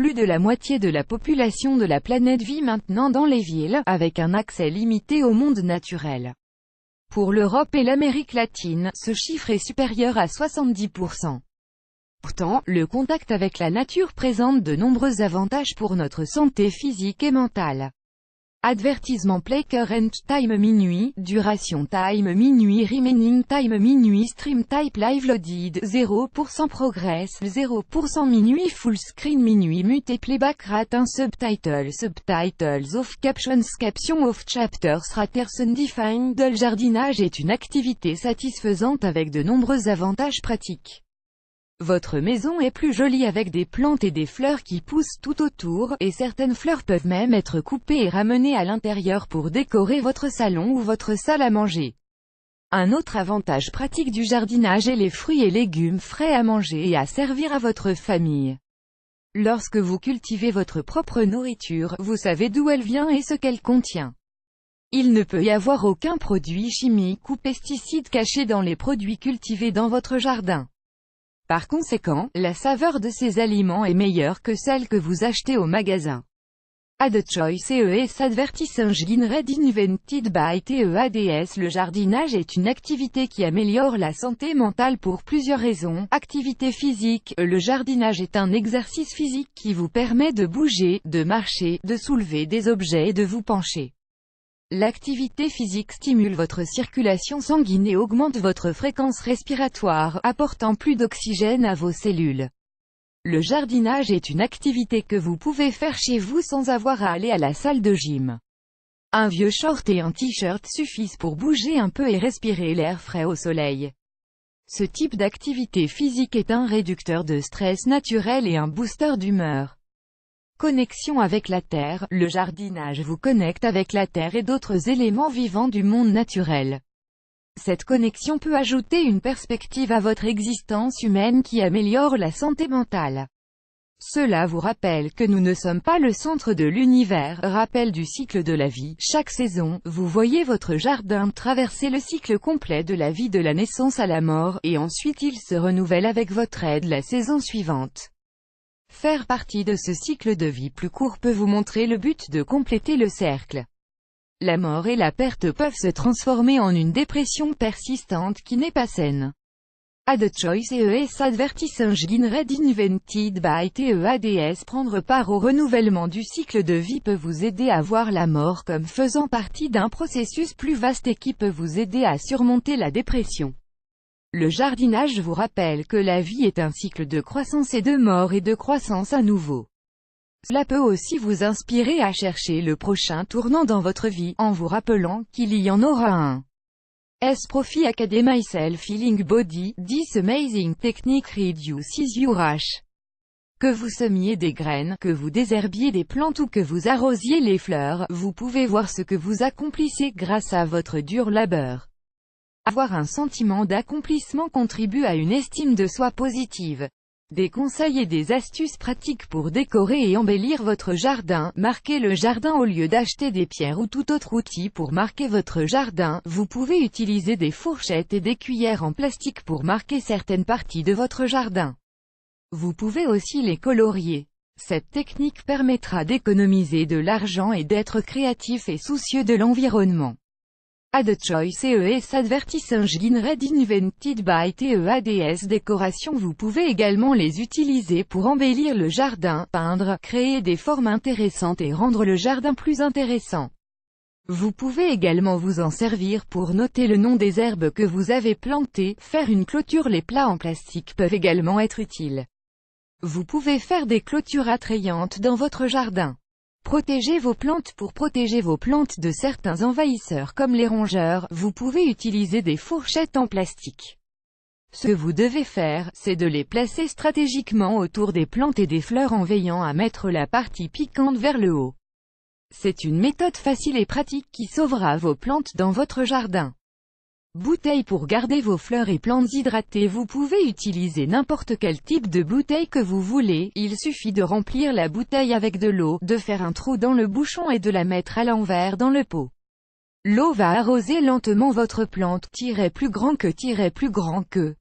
plus de la moitié de la population de la planète vit maintenant dans les villes, avec un accès limité au monde naturel. Pour l'Europe et l'Amérique latine, ce chiffre est supérieur à 70%. Pourtant, le contact avec la nature présente de nombreux avantages pour notre santé physique et mentale. Advertisement Play Current Time minuit, Duration Time minuit, Remaining Time minuit, Stream Type Live Loaded 0% Progress 0% minuit, Full Screen minuit, Mute Playback Rate 1 Subtitles Off Captions Off Chapters Raters Undefined. Le jardinage est une activité satisfaisante avec de nombreux avantages pratiques. Votre maison est plus jolie avec des plantes et des fleurs qui poussent tout autour, et certaines fleurs peuvent même être coupées et ramenées à l'intérieur pour décorer votre salon ou votre salle à manger. Un autre avantage pratique du jardinage est les fruits et légumes frais à manger et à servir à votre famille. Lorsque vous cultivez votre propre nourriture, vous savez d'où elle vient et ce qu'elle contient. Il ne peut y avoir aucun produit chimique ou pesticide caché dans les produits cultivés dans votre jardin. Par conséquent, la saveur de ces aliments est meilleure que celle que vous achetez au magasin. Ad Choice ES Advertising Read Invented by TEADS. Le jardinage est une activité qui améliore la santé mentale pour plusieurs raisons. Activité physique. Le jardinage est un exercice physique qui vous permet de bouger, de marcher, de soulever des objets et de vous pencher. L'activité physique stimule votre circulation sanguine et augmente votre fréquence respiratoire, apportant plus d'oxygène à vos cellules. Le jardinage est une activité que vous pouvez faire chez vous sans avoir à aller à la salle de gym. Un vieux short et un t-shirt suffisent pour bouger un peu et respirer l'air frais au soleil. Ce type d'activité physique est un réducteur de stress naturel et un booster d'humeur. Connexion avec la Terre. Le jardinage vous connecte avec la Terre et d'autres éléments vivants du monde naturel. Cette connexion peut ajouter une perspective à votre existence humaine qui améliore la santé mentale. Cela vous rappelle que nous ne sommes pas le centre de l'univers, rappel du cycle de la vie. Chaque saison, vous voyez votre jardin traverser le cycle complet de la vie de la naissance à la mort, et ensuite il se renouvelle avec votre aide la saison suivante. Faire partie de ce cycle de vie plus court peut vous montrer le but de compléter le cercle. La mort et la perte peuvent se transformer en une dépression persistante qui n'est pas saine. Ad Choice ES Advertising Read Invented by TEADS. Prendre part au renouvellement du cycle de vie peut vous aider à voir la mort comme faisant partie d'un processus plus vaste et qui peut vous aider à surmonter la dépression. Le jardinage vous rappelle que la vie est un cycle de croissance et de mort et de croissance à nouveau. Cela peut aussi vous inspirer à chercher le prochain tournant dans votre vie, en vous rappelant qu'il y en aura un. Profi Academy Self-Healing Body, 10 Amazing Techniques Reduces Your Rash. Que vous semiez des graines, que vous désherbiez des plantes ou que vous arrosiez les fleurs, vous pouvez voir ce que vous accomplissez grâce à votre dur labeur. Avoir un sentiment d'accomplissement contribue à une estime de soi positive. Des conseils et des astuces pratiques pour décorer et embellir votre jardin. Marquez le jardin au lieu d'acheter des pierres ou tout autre outil pour marquer votre jardin. Vous pouvez utiliser des fourchettes et des cuillères en plastique pour marquer certaines parties de votre jardin. Vous pouvez aussi les colorier. Cette technique permettra d'économiser de l'argent et d'être créatif et soucieux de l'environnement. Ad Choice ES Advertising Read Invented by TEADS. Décoration. Vous pouvez également les utiliser pour embellir le jardin, peindre, créer des formes intéressantes et rendre le jardin plus intéressant. Vous pouvez également vous en servir pour noter le nom des herbes que vous avez plantées. Faire une clôture. Les plats en plastique peuvent également être utiles. Vous pouvez faire des clôtures attrayantes dans votre jardin. Protégez vos plantes. Pour protéger vos plantes de certains envahisseurs comme les rongeurs, vous pouvez utiliser des fourchettes en plastique. Ce que vous devez faire, c'est de les placer stratégiquement autour des plantes et des fleurs en veillant à mettre la partie piquante vers le haut. C'est une méthode facile et pratique qui sauvera vos plantes dans votre jardin. Bouteille. Pour garder vos fleurs et plantes hydratées, vous pouvez utiliser n'importe quel type de bouteille que vous voulez. Il suffit de remplir la bouteille avec de l'eau, de faire un trou dans le bouchon et de la mettre à l'envers dans le pot. L'eau va arroser lentement votre plante, plus grand que.